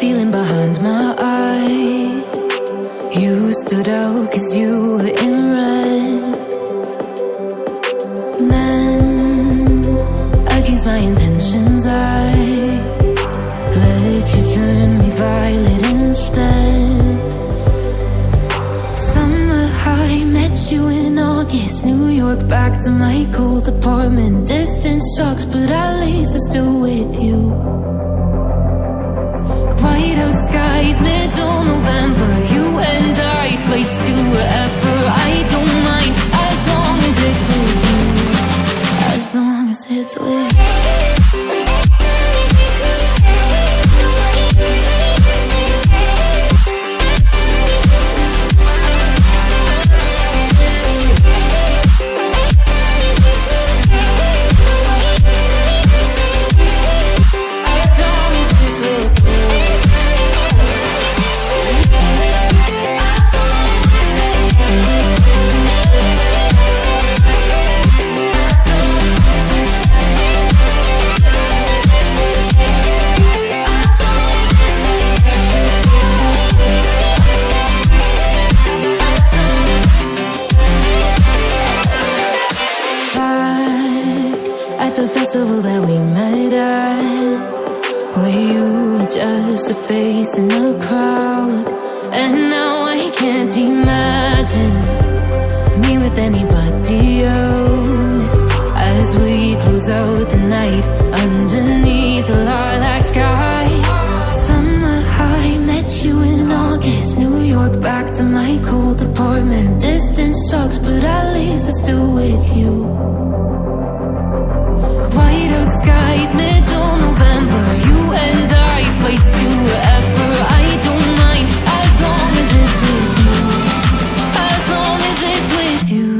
feeling behind my eyes. You stood out 'cause you were in red. Then, against my intentions, I let you turn me violet instead. Summer high, met you in August. New York, back to my cold apartment. Distance sucks, but at least I'm still with you. White out skies, middle November. You and I, flights to wherever. I don't mind, as long as it's with you. As long as it's with you. The festival that we met at, where you were just a face in the crowd. And now I can't imagine me with anybody else. As we close out the night underneath the lilac sky. Summer high, met you in August. New York, back to my cold apartment. Distance sucks, but at least I'm still with you. White out skies, middle November. You and I, flights to wherever. I don't mind, as long as it's with you. As long as it's with you.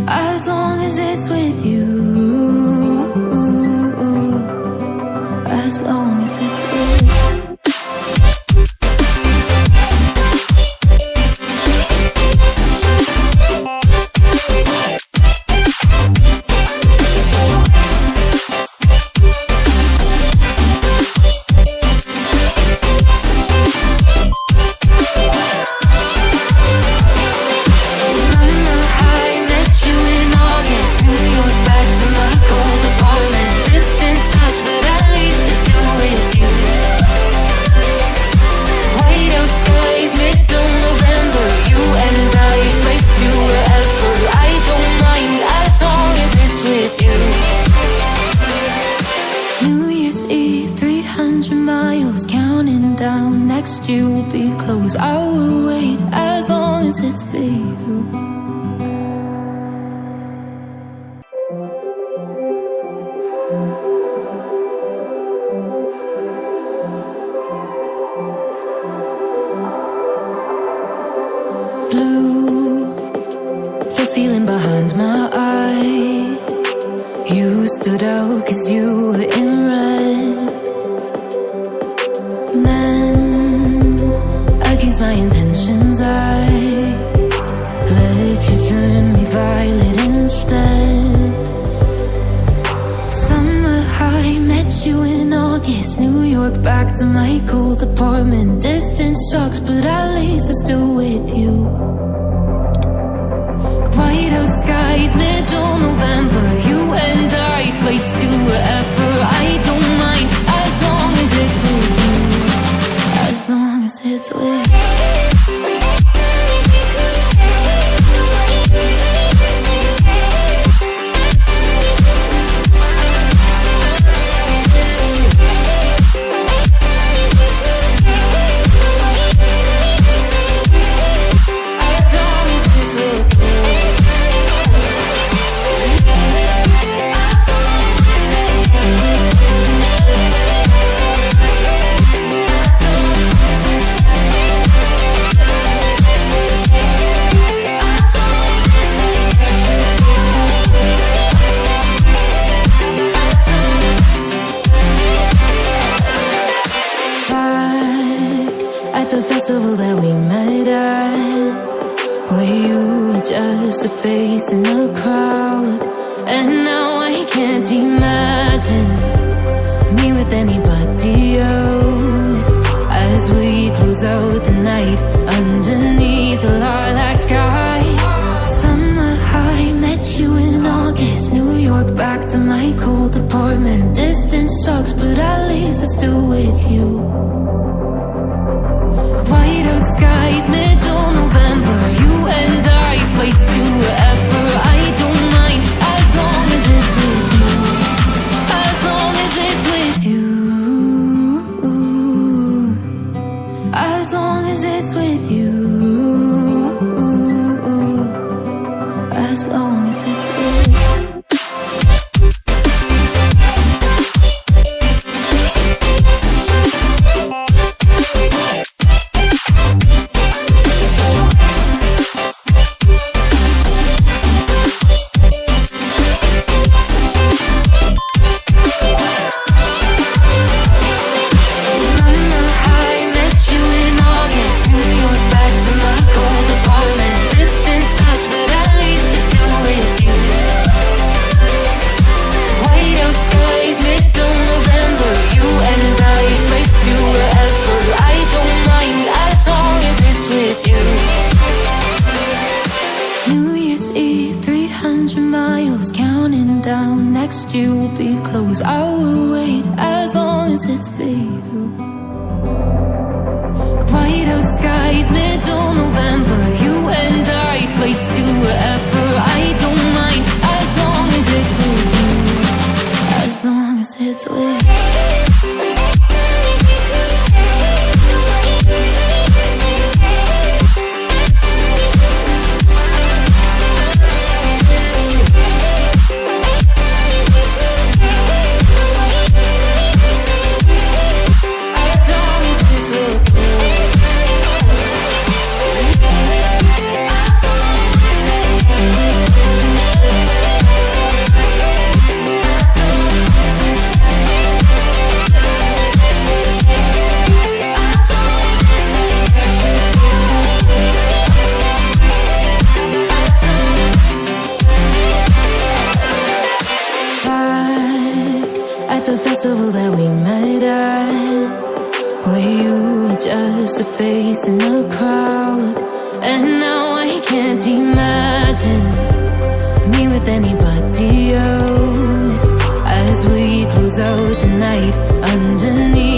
As long as it's with you. As long as it's with you. Next year will be close. I will wait as long as it's for you. Blue, the feeling behind my eyes. You stood out 'cause you were in red. Against my intentions, I let you turn me violet instead. Summer high, met you in August. New York, back to my cold apartment. Distance sucks, but at least I'm still with you. White out skies, middle November. You and I, flights to wherever. I don't mind, as long as it's with you. As long as it's with you. The festival that we met at, where you were just a face in the crowd. And now I can't imagine me with any walk back to my cold apartment. Distance sucks, but at least I'm still with you. White out skies, middle November. You and I, flights to wherever. I don't mind, as long as it's with you. As long as it's with you. As long as it's with you. As long as it's with you. New Year's Eve, 300 miles, counting down. Next year will be close. I will wait as long as it's for you. White out skies, middle November. You and I, flights to wherever. I don't mind as long as it's with you. As long as it's with you. At the festival that we met at, where you were just a face in the crowd. And now I can't imagine me with anybody else, as we close out the night underneath